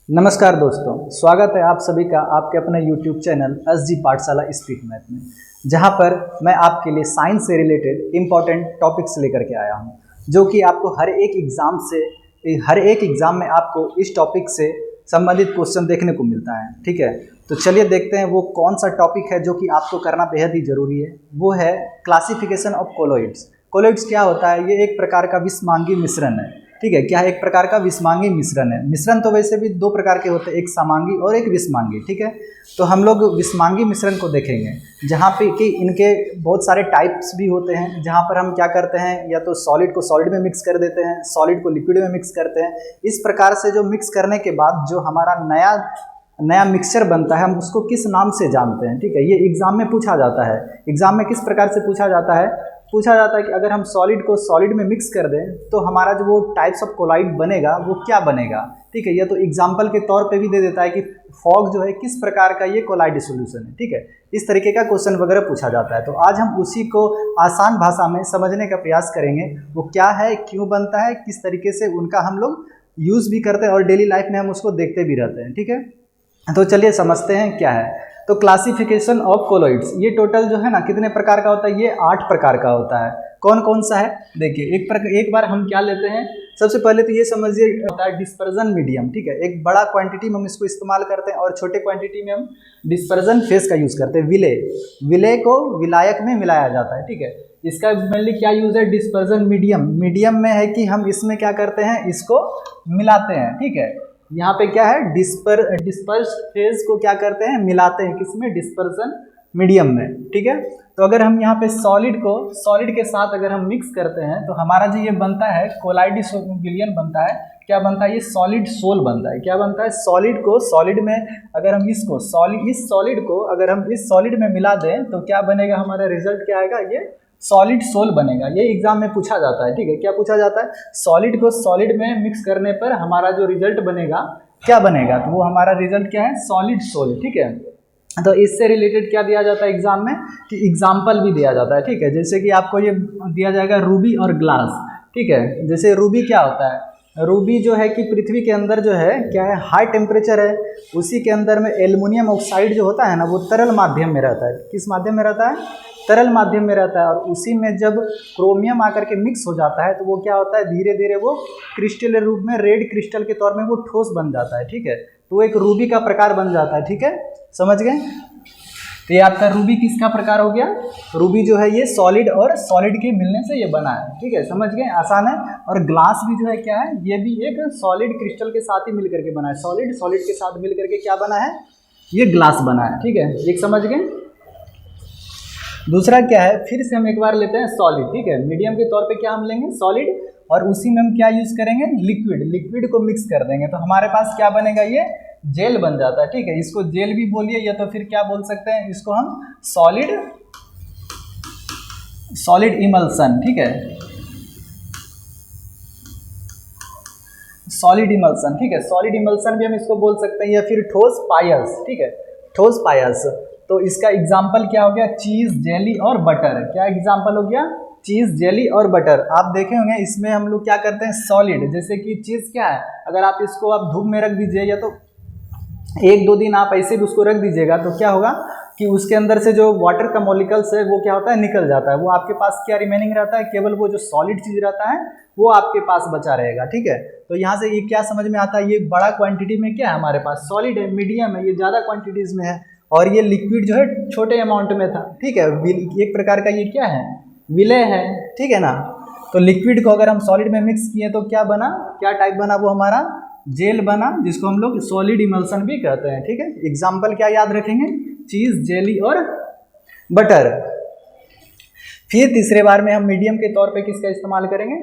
नमस्कार दोस्तों, स्वागत है आप सभी का आपके अपने YouTube चैनल SG पाठशाला स्पीक मैथ में, जहां पर मैं आपके लिए साइंस से रिलेटेड इम्पॉर्टेंट टॉपिक्स लेकर के आया हूं, जो कि आपको हर एक एग्ज़ाम में आपको इस टॉपिक से संबंधित क्वेश्चन देखने को मिलता है। ठीक है, तो चलिए देखते हैं वो कौन सा टॉपिक है जो कि आपको करना बेहद ही ज़रूरी है। वो है क्लासिफिकेशन ऑफ कोलॉइड्स। कोलॉइड्स क्या होता है? ये एक प्रकार का विषमांगी मिश्रण है। ठीक है, क्या है? एक प्रकार का विषमांगी मिश्रण है। मिश्रण तो वैसे भी दो प्रकार के होते हैं, एक समांगी और एक विषमांगी। ठीक है, तो हम लोग विषमांगी मिश्रण को देखेंगे, जहाँ पे कि इनके बहुत सारे टाइप्स भी होते हैं, जहाँ पर हम क्या करते हैं, या तो सॉलिड को सॉलिड में मिक्स कर देते हैं, सॉलिड को लिक्विड में मिक्स करते हैं। इस प्रकार से जो मिक्स करने के बाद जो हमारा नया मिक्सचर बनता है, हम उसको किस नाम से जानते हैं। ठीक है, ये एग्जाम में पूछा जाता है। एग्जाम में किस प्रकार से पूछा जाता है कि अगर हम सॉलिड को सॉलिड में मिक्स कर दें तो हमारा जो वो टाइप्स ऑफ कोलॉइड बनेगा वो क्या बनेगा। ठीक है, ये तो एग्जाम्पल के तौर पे भी दे देता है कि फॉग जो है किस प्रकार का ये कोलॉइड सॉल्यूशन है। ठीक है, इस तरीके का क्वेश्चन वगैरह पूछा जाता है। तो आज हम उसी को आसान भाषा में समझने का प्रयास करेंगे, वो क्या है, क्यों बनता है, किस तरीके से उनका हम लोग यूज़ भी करते हैं और डेली लाइफ में हम उसको देखते भी रहते हैं। ठीक है, तो चलिए समझते हैं क्या है। तो क्लासिफिकेशन ऑफ कोलॉइड्स, ये टोटल जो है ना कितने प्रकार का होता है? ये 8 प्रकार का होता है। कौन कौन सा है? देखिए, एक बार हम क्या लेते हैं, सबसे पहले तो ये समझिए होता है डिस्पर्जन मीडियम। ठीक है, एक बड़ा क्वांटिटी में हम इसको इस्तेमाल करते हैं और छोटे क्वांटिटी में हम डिस्पर्जन फेस का यूज़ करते हैं। विले को विलायक में मिलाया जाता है। ठीक है, इसका मेनली क्या यूज़ है? डिस्पर्जन मीडियम में है कि हम इसमें क्या करते हैं, इसको मिलाते हैं। ठीक है, यहाँ पे क्या है, डिस्पर्स फेज को क्या करते हैं, मिलाते हैं किसमें? डिस्पर्सन मीडियम में। ठीक है, तो अगर हम यहाँ पे सॉलिड के साथ अगर हम मिक्स करते हैं तो हमारा जो ये बनता है कोलाइडिसोलियन बनता है। क्या बनता है? ये सॉलिड सोल बनता है। क्या बनता है? सॉलिड को सॉलिड में अगर हम इस सॉलिड को अगर हम इस सॉलिड में मिला दें तो क्या बनेगा? हमारा रिजल्ट क्या आएगा? ये सॉलिड सोल बनेगा। ये एग्जाम में पूछा जाता है। ठीक है, क्या पूछा जाता है? सॉलिड को सॉलिड में मिक्स करने पर हमारा जो रिजल्ट बनेगा क्या बनेगा? तो वो हमारा रिजल्ट क्या है? Solid sol. ठीक है, तो इससे रिलेटेड क्या दिया जाता है एग्जाम में कि एग्जाम्पल भी दिया जाता है। ठीक है, जैसे कि आपको ये दिया जाएगा रूबी और ग्लास। ठीक है, जैसे रूबी क्या होता है? रूबी जो है कि पृथ्वी के अंदर जो है क्या है, हाई टेम्परेचर है, उसी के अंदर में एल्युमिनियम ऑक्साइड जो होता है ना, वो तरल माध्यम में रहता है। किस माध्यम में रहता है? तरल माध्यम में रहता है। और उसी में जब क्रोमियम आकर के मिक्स हो जाता है तो वो क्या होता है, धीरे धीरे वो क्रिस्टल रूप में, रेड क्रिस्टल के तौर में वो ठोस बन जाता है। ठीक है, तो वो एक रूबी का प्रकार बन जाता है। ठीक है, समझ गए? तो ये आपका रूबी किसका प्रकार हो गया? रूबी जो है ये सॉलिड और सॉलिड के मिलने से ये बना है। ठीक है, समझ गए? आसान है। और ग्लास भी जो है क्या है, ये भी एक सॉलिड क्रिस्टल के साथ ही मिल करके बना है। सॉलिड के साथ मिल करके क्या बना है? ये ग्लास बना है। ठीक है, एक समझ गए। दूसरा क्या है, फिर से हम एक बार लेते हैं सॉलिड। ठीक है, मीडियम के तौर पे क्या हम लेंगे? सॉलिड, और उसी में हम क्या यूज करेंगे? लिक्विड को मिक्स कर देंगे तो हमारे पास क्या बनेगा? ये जेल बन जाता है। ठीक है, इसको जेल भी बोलिए या तो फिर क्या बोल सकते हैं, इसको हम सॉलिड इमल्सन। ठीक है, सॉलिड इमल्सन। ठीक है, सॉलिड इमल्सन भी हम इसको बोल सकते हैं, या फिर ठोस पायस। ठीक है, ठोस पायस। तो इसका एग्जाम्पल क्या हो गया? चीज़, जेली और बटर। क्या एग्जाम्पल हो गया? चीज़, जेली और बटर। आप देखे होंगे इसमें हम लोग क्या करते हैं, सॉलिड, जैसे कि चीज़ क्या है, अगर आप इसको आप धूप में रख दीजिए या तो 1-2 दिन आप ऐसे भी उसको रख दीजिएगा तो क्या होगा कि उसके अंदर से जो वाटर का मॉलिक्यूल्स है वो क्या होता है, निकल जाता है। वो आपके पास क्या रिमेनिंग रहता है? केवल वो जो सॉलिड चीज़ रहता है वो आपके पास बचा रहेगा। ठीक है, तो यहाँ से ये क्या समझ में आता है, ये बड़ा क्वांटिटी में क्या है हमारे पास? सॉलिड है, मीडियम है, ये ज़्यादा क्वांटिटीज़ में है, और ये लिक्विड जो है छोटे अमाउंट में था। ठीक है, एक प्रकार का ये क्या है, विलय है। ठीक है ना, तो लिक्विड को अगर हम सॉलिड में मिक्स किए तो क्या बना, क्या टाइप बना? वो हमारा जेल बना, जिसको हम लोग सॉलिड इमल्सन भी कहते हैं। ठीक है, एग्जाम्पल क्या याद रखेंगे? चीज़, जेली और बटर। फिर तीसरे बार में हम मीडियम के तौर पे किसका इस्तेमाल करेंगे?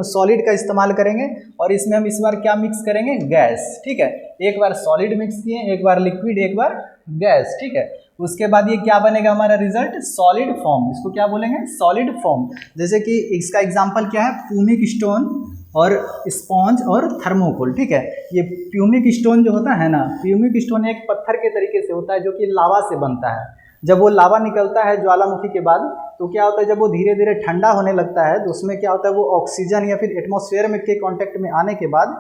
सॉलिड का इस्तेमाल करेंगे, और इसमें हम इस बार क्या मिक्स करेंगे? गैस। ठीक है, एक बार सॉलिड मिक्स किए, एक बार लिक्विड, एक बार गैस। ठीक है, उसके बाद ये क्या बनेगा हमारा रिजल्ट? Solid form. इसको क्या बोलेंगे? Solid form. जैसे कि इसका एग्जाम्पल क्या है? प्यूमिक स्टोन और स्पॉन्ज और थर्मोकोल। ठीक है, ये प्यूमिक स्टोन जो होता है ना, प्यूमिक स्टोन एक पत्थर के तरीके से होता है जो कि लावा से बनता है। जब वो लावा निकलता है ज्वालामुखी के बाद तो क्या होता है, जब वो धीरे धीरे ठंडा होने लगता है तो उसमें क्या होता है, वो ऑक्सीजन या फिर एटमॉस्फेयर में के कांटेक्ट में आने के बाद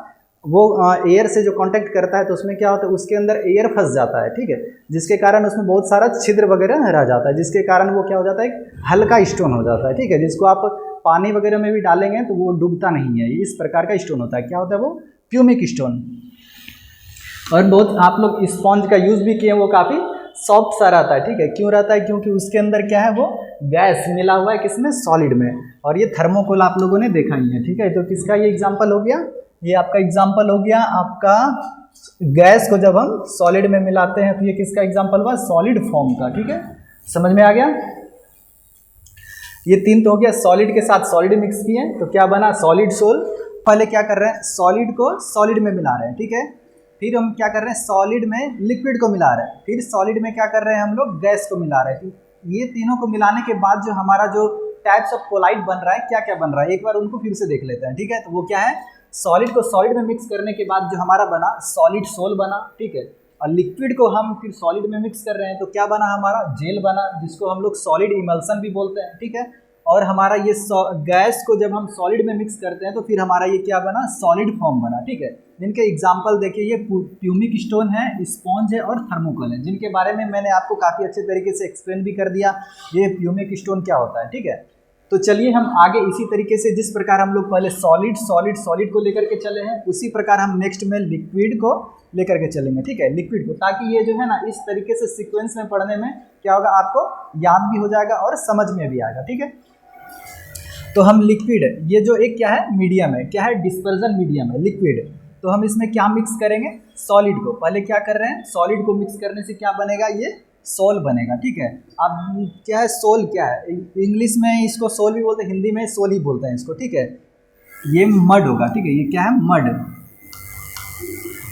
वो एयर से जो कांटेक्ट करता है तो उसमें क्या होता है, उसके अंदर एयर फंस जाता है, ठीक है, जिसके कारण उसमें बहुत सारा छिद्र वगैरह रह जाता है, जिसके कारण वो क्या हो जाता है, एक हल्का स्टोन हो जाता है, ठीक है, जिसको आप पानी वगैरह में भी डालेंगे तो वो डूबता नहीं है। इस प्रकार का स्टोन होता है। क्या होता है वो? Pumice stone. और बहुत आप लोग स्पॉन्ज का यूज़ भी किए, वो काफ़ी सॉफ्ट सा रहता है, ठीक है। क्यों रहता है? क्योंकि उसके अंदर क्या है, वो गैस मिला हुआ है, किसमें? सॉलिड में। और ये थर्मोकोल आप लोगों ने देखा ही है, ठीक है। तो किसका ये एग्जाम्पल हो गया? ये आपका एग्जाम्पल हो गया आपका गैस को जब हम सॉलिड में मिलाते हैं तो ये किसका एग्जाम्पल हुआ? सॉलिड फॉर्म का, ठीक है। समझ में आ गया? ये तीन तो हो गया। सॉलिड के साथ सॉलिड मिक्स किए तो क्या बना? Solid sol. पहले क्या कर रहे हैं? सॉलिड को सॉलिड में मिला रहे हैं, ठीक है। फिर हम क्या कर रहे हैं? सॉलिड में लिक्विड को मिला रहे हैं। फिर सॉलिड में क्या कर रहे हैं हम लोग? गैस को मिला रहे हैं। ये तीनों को मिलाने के बाद जो हमारा जो टाइप्स ऑफ कोलाइड बन रहा है, क्या क्या बन रहा है, एक बार उनको फिर से देख लेते हैं, ठीक है। तो वो क्या है? सॉलिड को सॉलिड में मिक्स करने के बाद जो हमारा बना, सॉलिड सोल बना, ठीक है। और लिक्विड को हम फिर सॉलिड में मिक्स कर रहे हैं तो क्या बना हमारा? जेल बना, जिसको हम लोग सॉलिड इमल्सन भी बोलते हैं, ठीक है। और हमारा ये गैस को जब हम सॉलिड में मिक्स करते हैं तो फिर हमारा ये क्या बना? सॉलिड फॉर्म बना, ठीक है। जिनके एग्जाम्पल देखिए, ये प्यूमिक स्टोन है, स्पॉन्ज है और थर्मोकोल है, जिनके बारे में मैंने आपको काफ़ी अच्छे तरीके से एक्सप्लेन भी कर दिया ये प्यूमिक स्टोन क्या होता है, ठीक है। तो चलिए हम आगे इसी तरीके से, जिस प्रकार हम लोग पहले सॉलिड सॉलिड सॉलिड को लेकर के चले हैं, उसी प्रकार हम नेक्स्ट में लिक्विड को लेकर के चलेंगे, ठीक है, लिक्विड को, ताकि ये जो है ना इस तरीके से सीक्वेंस में पढ़ने में क्या होगा, आपको याद भी हो जाएगा और समझ में भी आएगा, ठीक है। तो हम लिक्विड, ये जो एक क्या है? मीडियम है, क्या है? डिस्पर्जन मीडियम है, लिक्विड। तो हम इसमें क्या मिक्स करेंगे? सॉलिड को। पहले क्या कर रहे हैं? सॉलिड को मिक्स करने से क्या बनेगा? ये सोल बनेगा, ठीक है। अब क्या है सोल? क्या है? इंग्लिश में इसको सोल भी बोलते हैं, हिंदी में सोल ही बोलते हैं इसको, ठीक है। ये मड होगा, ठीक है। ये क्या है? मड।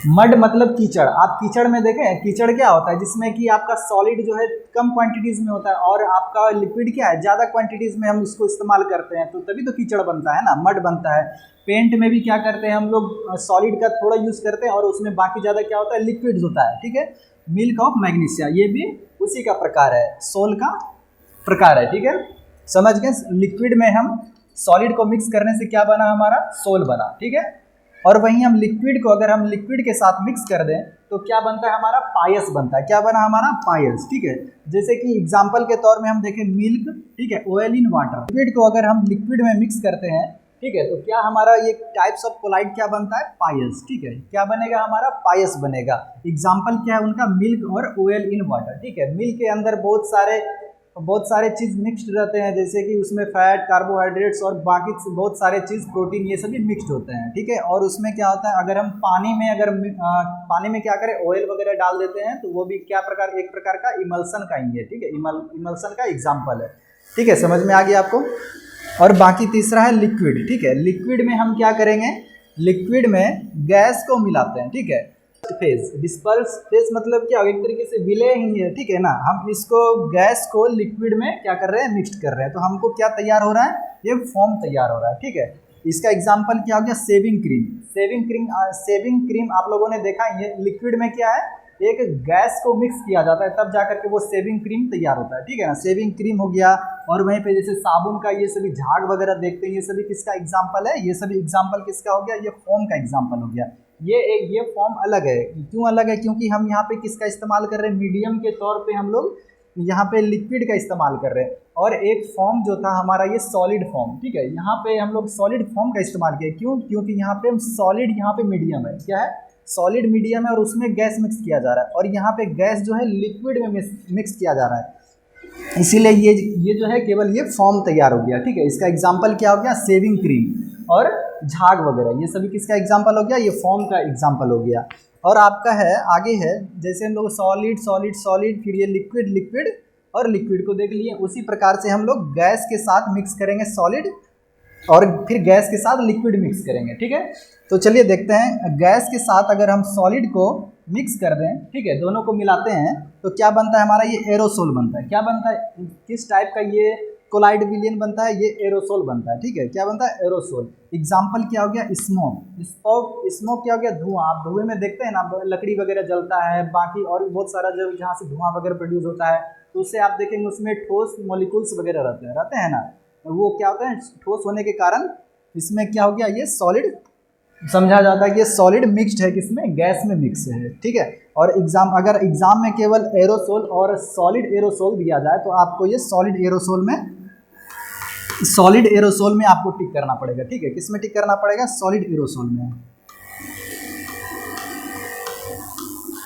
मड मतलब कीचड़। आप कीचड़ में देखें, कीचड़ क्या होता है? जिसमें कि आपका सॉलिड जो है कम क्वांटिटीज में होता है और आपका लिक्विड क्या है? ज़्यादा क्वांटिटीज में हम इसको इस्तेमाल करते हैं, तो तभी तो कीचड़ बनता है ना, मड बनता है। पेंट में भी क्या करते हैं हम लोग? सॉलिड का थोड़ा यूज़ करते हैं और उसमें बाकी ज़्यादा क्या होता है? लिक्विड होता है, ठीक है। मिल्क ऑफ मैग्नीशिया, ये भी उसी का प्रकार है, सोल का प्रकार है, ठीक है। समझ गए? लिक्विड में हम सॉलिड को मिक्स करने से क्या बना हमारा? सोल बना, ठीक है। और वहीं हम लिक्विड को, अगर हम लिक्विड के साथ मिक्स कर दें तो क्या बनता है हमारा? पायस बनता है। क्या बना हमारा? पायस, ठीक है। जैसे कि एग्जाम्पल के तौर में हम देखें मिल्क, ठीक है, ऑयल इन वाटर। लिक्विड को अगर हम लिक्विड में मिक्स करते हैं, ठीक है, तो क्या हमारा ये टाइप्स ऑफ कोलाइड क्या बनता है? पायस, ठीक है। क्या बनेगा हमारा? पायस बनेगा। एग्जाम्पल क्या है उनका? मिल्क और ऑयल इन वाटर, ठीक है। मिल्क के अंदर बहुत सारे चीज़ मिक्स्ड रहते हैं, जैसे कि उसमें फैट, कार्बोहाइड्रेट्स और बाकी बहुत सारे चीज़, प्रोटीन, ये सभी मिक्स्ड होते हैं, ठीक है। और उसमें क्या होता है, अगर हम पानी में क्या करें, ऑयल वगैरह डाल देते हैं तो वो भी क्या प्रकार, एक प्रकार का इमल्सन का ही है, ठीक है। इमल्सन का एग्जाम्पल है, ठीक है। समझ में आ गया आपको? और बाकी तीसरा है लिक्विड, ठीक है। लिक्विड में हम क्या करेंगे? लिक्विड में गैस को मिलाते हैं, ठीक है। फेज, डिस्पर्स फेज मतलब क्या? एक तरीके से विलय ही है, ठीक है ना। हम इसको गैस को लिक्विड में क्या कर रहे हैं? मिक्स्ड कर रहे हैं। तो हमको क्या तैयार हो रहा है? ये फॉर्म तैयार हो रहा है, ठीक है। इसका एग्जांपल क्या हो गया? Shaving cream. सेविंग क्रीम आप लोगों ने देखा, ये लिक्विड में क्या है? एक गैस को मिक्स किया जाता है, तब जाकर के वो सेविंग क्रीम तैयार होता है, ठीक है ना। सेविंग क्रीम हो गया। और वहीं पे जैसे साबुन का ये सभी झाग वगैरह देखते हैं, ये सभी किसका एग्जाम्पल है? ये सभी एग्जाम्पल किसका हो गया? ये फॉर्म का एग्जाम्पल हो गया। ये फॉर्म अलग है। क्यों अलग है? क्योंकि हम यहाँ पे किसका इस्तेमाल कर रहे हैं? मीडियम के तौर पे हम लोग यहाँ पे लिक्विड का इस्तेमाल कर रहे हैं। और एक फॉर्म जो था हमारा ये सॉलिड फॉर्म, ठीक है, यहाँ पे हम लोग सॉलिड फॉर्म का इस्तेमाल किया। क्यों? क्योंकि यहाँ पे हम सॉलिड, यहाँ पे मीडियम है, क्या है? सॉलिड मीडियम है और उसमें गैस मिक्स किया जा रहा है, और यहाँ पे गैस जो है लिक्विड में मिक्स किया जा रहा है। इसीलिए ये जो है केवल ये फॉर्म तैयार हो गया, ठीक है। इसका एग्जाम्पल क्या हो गया? सेविंग क्रीम और झाग वगैरह, ये सभी किसका एग्जाम्पल हो गया? ये फॉर्म का एग्जाम्पल हो गया। और आपका है आगे है, जैसे हम लोग सॉलिड सॉलिड सॉलिड, फिर ये लिक्विड लिक्विड और लिक्विड को देख लिए, उसी प्रकार से हम लोग गैस के साथ मिक्स करेंगे सॉलिड, और फिर गैस के साथ लिक्विड मिक्स करेंगे, ठीक है। तो चलिए देखते हैं, गैस के साथ अगर हम सॉलिड को मिक्स कर दें, ठीक है, दोनों को मिलाते हैं तो क्या बनता है हमारा? ये एरोसोल बनता है। क्या बनता है? किस टाइप का ये कोलाइड विलियन बनता है? ये एरोसोल बनता है, ठीक है। क्या बनता है? एरोसोल। एग्जाम्पल क्या हो गया? स्मोक। स्मोक क्या हो गया? धुआं। आप धुएं में देखते हैं ना, लकड़ी वगैरह जलता है, बाकी और भी बहुत सारा जो जहाँ से धुआं वगैरह प्रोड्यूस होता है, तो उससे आप देखेंगे उसमें ठोस मॉलिक्यूल्स वगैरह रहते हैं ना। वो क्या होता है? ठोस होने के कारण इसमें क्या हो गया? ये सॉलिड समझा जाता है कि ये सॉलिड मिक्स्ड है, किसमें, गैस में मिक्स है, ठीक है। और अगर एग्जाम में केवल एरोसोल और सॉलिड एरोसोल दिया जाए तो आपको ये सॉलिड एरोसोल में आपको टिक करना पड़ेगा, ठीक है। किस में टिक करना पड़ेगा, सॉलिड एरोसोल में,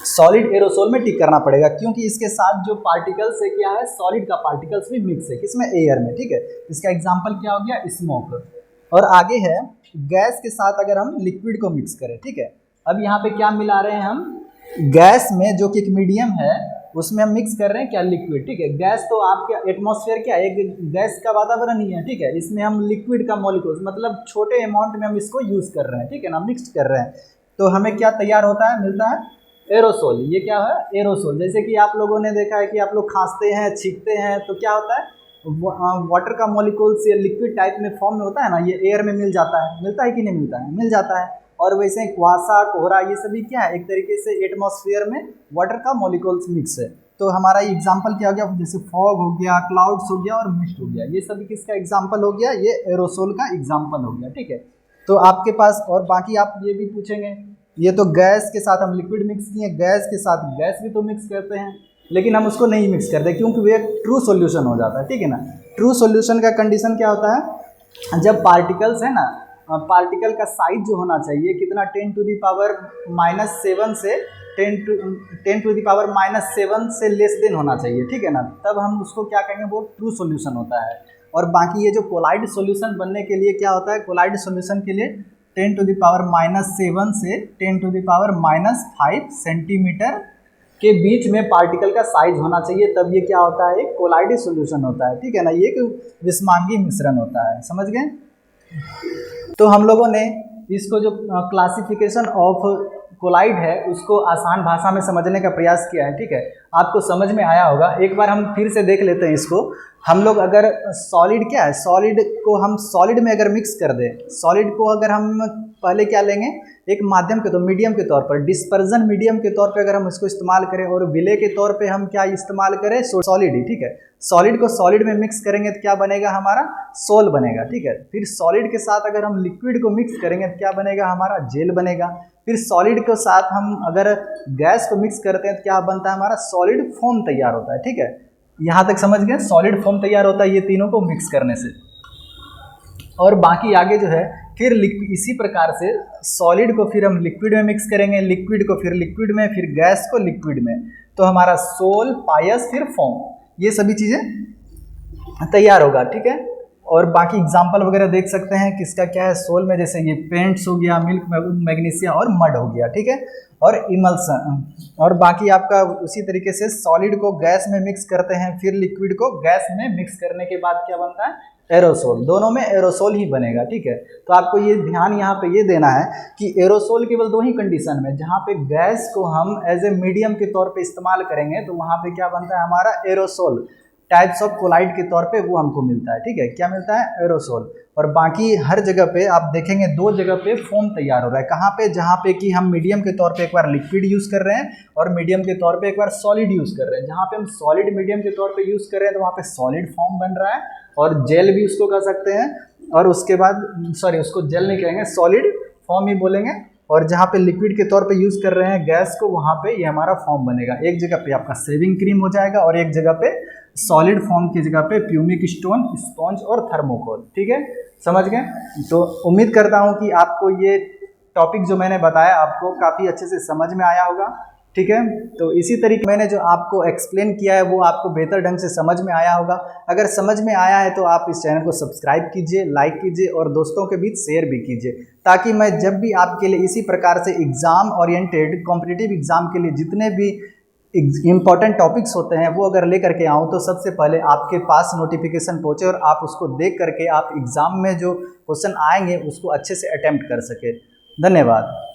सॉलिड एरोसोल में टिक करना पड़ेगा, क्योंकि इसके साथ जो पार्टिकल्स है क्या है, सॉलिड का पार्टिकल्स भी मिक्स है, किसमें, एयर में, ठीक है। इसका एग्जांपल क्या हो गया, स्मोक। और आगे है गैस के साथ अगर हम लिक्विड को मिक्स करें, ठीक है। अब यहाँ पे क्या मिला रहे हैं हम, गैस में जो कि एक मीडियम है उसमें हम मिक्स कर रहे हैं क्या, लिक्विड, ठीक है। गैस तो आपके एटमॉस्फेयर क्या है, एक गैस का वातावरण ही है, ठीक है। इसमें हम लिक्विड का मॉलिक्यूल्स मतलब छोटे अमाउंट में हम इसको यूज कर रहे हैं, ठीक है ना, मिक्स कर रहे हैं। तो हमें क्या तैयार होता है, मिलता है एरोसोल। ये क्या है, एरोसोल। जैसे कि आप लोगों ने देखा है कि आप लोग खांसते हैं, छींकते हैं, तो क्या होता है, वाटर का मॉलिक्यूल्स ये लिक्विड टाइप में फॉर्म में होता है ना, ये एयर में मिल जाता है, मिलता है कि नहीं मिलता है, मिल जाता है। और वैसे ही कुहासा, कोहरा, ये सभी क्या है, एक तरीके से एटमॉस्फेयर में वाटर का मॉलिक्यूल्स मिक्स है। तो हमारा एग्जाम्पल क्या हो गया, जैसे फॉग हो गया, क्लाउड्स हो गया और मिस्ट हो गया, ये सभी किसका एग्जाम्पल हो गया, ये एरोसोल का एग्जाम्पल हो गया, ठीक है। तो आपके पास और बाकी आप ये भी पूछेंगे, ये तो गैस के साथ हम लिक्विड मिक्स किए, गैस के साथ गैस भी तो मिक्स करते हैं, लेकिन हम उसको नहीं मिक्स करते क्योंकि वो एक ट्रू सॉल्यूशन हो जाता है, ठीक है ना। ट्रू सॉल्यूशन का कंडीशन क्या होता है, जब पार्टिकल्स है ना, पार्टिकल का साइज जो होना चाहिए कितना, 10⁻⁻7 से 10⁻⁻7 से लेस देन होना चाहिए, ठीक है ना, तब हम उसको क्या कहेंगे, वो ट्रू सॉल्यूशन होता है। और बाकी ये जो कोलाइड सॉल्यूशन बनने के लिए क्या होता है, कोलाइड सॉल्यूशन के लिए 10⁻⁻7 से 10⁻⁻5 सेंटीमीटर के बीच में पार्टिकल का साइज होना चाहिए, तब ये क्या होता है, एक कोलाइड सॉल्यूशन होता है, ठीक है ना। ये एक विस्मांगी मिश्रण होता है, समझ गए। तो हम लोगों ने इसको जो क्लासिफिकेशन ऑफ कोलाइड है उसको आसान भाषा में समझने का प्रयास किया है, ठीक है। आपको समझ में आया होगा। एक बार हम फिर से देख लेते हैं इसको। हम लोग अगर सॉलिड क्या है, सॉलिड को हम सॉलिड में अगर मिक्स कर दें, सॉलिड को अगर हम पहले क्या लेंगे, एक माध्यम के तौर, मीडियम के तौर पर, डिस्पर्जन मीडियम के तौर पे अगर हम इसको इस्तेमाल करें, और विले के तौर पे हम क्या इस्तेमाल करें, सॉलिड ही, ठीक है। सॉलिड को सॉलिड में मिक्स करेंगे तो क्या बनेगा, हमारा सोल बनेगा, ठीक है। फिर सॉलिड के साथ अगर हम लिक्विड को मिक्स करेंगे तो क्या बनेगा, हमारा जेल बनेगा। फिर सॉलिड के साथ हम अगर गैस को मिक्स करते हैं तो क्या बनता है, हमारा सॉलिड फोम तैयार होता है, ठीक है। यहाँ तक समझ गए, सॉलिड फोम तैयार होता है ये तीनों को मिक्स करने से। और बाकी आगे जो है फिर इसी प्रकार से सॉलिड को फिर हम लिक्विड में मिक्स करेंगे, लिक्विड को फिर लिक्विड में, फिर गैस को लिक्विड में, तो हमारा सोल, पायस, फिर फोम, ये सभी चीज़ें तैयार होगा, ठीक है। और बाकी एग्जाम्पल वगैरह देख सकते हैं किसका क्या है, सोल में जैसे ये पेंट्स हो गया, मिल्क मैग्नीशिया और मड हो गया, ठीक है। और इमल्सन, और बाकी आपका उसी तरीके से सॉलिड को गैस में मिक्स करते हैं, फिर लिक्विड को गैस में मिक्स करने के बाद क्या बनता है, एरोसोल। दोनों में एरोसोल ही बनेगा, ठीक है। तो आपको ये ध्यान यहाँ पे ये देना है कि एरोसोल केवल दो ही कंडीशन में, जहाँ पे गैस को हम एज ए मीडियम के तौर पे इस्तेमाल करेंगे तो वहाँ पे क्या बनता है, हमारा एरोसोल टाइप्स ऑफ कोलाइड के तौर पे वो हमको मिलता है, ठीक है। क्या मिलता है, एरोसोल। और बाकी हर जगह पे आप देखेंगे दो जगह पे फोम तैयार हो रहा है, कहाँ पे, जहाँ पे कि हम मीडियम के तौर पे एक बार लिक्विड यूज़ कर रहे हैं और मीडियम के तौर पे एक बार सॉलिड यूज़ कर रहे हैं। जहाँ पे हम सॉलिड मीडियम के तौर पे यूज़ कर रहे हैं तो वहाँ पे सॉलिड फॉर्म बन रहा है, और जेल भी उसको कह सकते हैं, और उसके बाद सॉरी उसको जेल नहीं कहेंगे, सॉलिड फॉर्म ही बोलेंगे। और जहाँ पे लिक्विड के तौर पे यूज़ कर रहे हैं गैस को, वहाँ पे ये हमारा फॉर्म बनेगा। एक जगह पे आपका शेविंग क्रीम हो जाएगा और एक जगह पे सॉलिड फॉर्म की जगह पे प्यूमिक स्टोन, स्पॉन्ज और थर्मोकोल, ठीक है, समझ गए। तो उम्मीद करता हूँ कि आपको ये टॉपिक जो मैंने बताया आपको काफ़ी अच्छे से समझ में आया होगा, ठीक है। तो इसी तरीके मैंने जो आपको एक्सप्लेन किया है वो आपको बेहतर ढंग से समझ में आया होगा। अगर समझ में आया है तो आप इस चैनल को सब्सक्राइब कीजिए, लाइक कीजिए और दोस्तों के बीच शेयर भी कीजिए, ताकि मैं जब भी आपके लिए इसी प्रकार से एग्ज़ाम ओरिएंटेड कॉम्पिटिटिव एग्ज़ाम के लिए जितने भी इम्पॉर्टेंट टॉपिक्स होते हैं वो अगर लेकर के आऊँ तो सबसे पहले आपके पास नोटिफिकेशन पहुँचे और आप उसको देख करके आप एग्ज़ाम में जो क्वेश्चन आएंगे उसको अच्छे से अटेम्प्ट कर सके। धन्यवाद।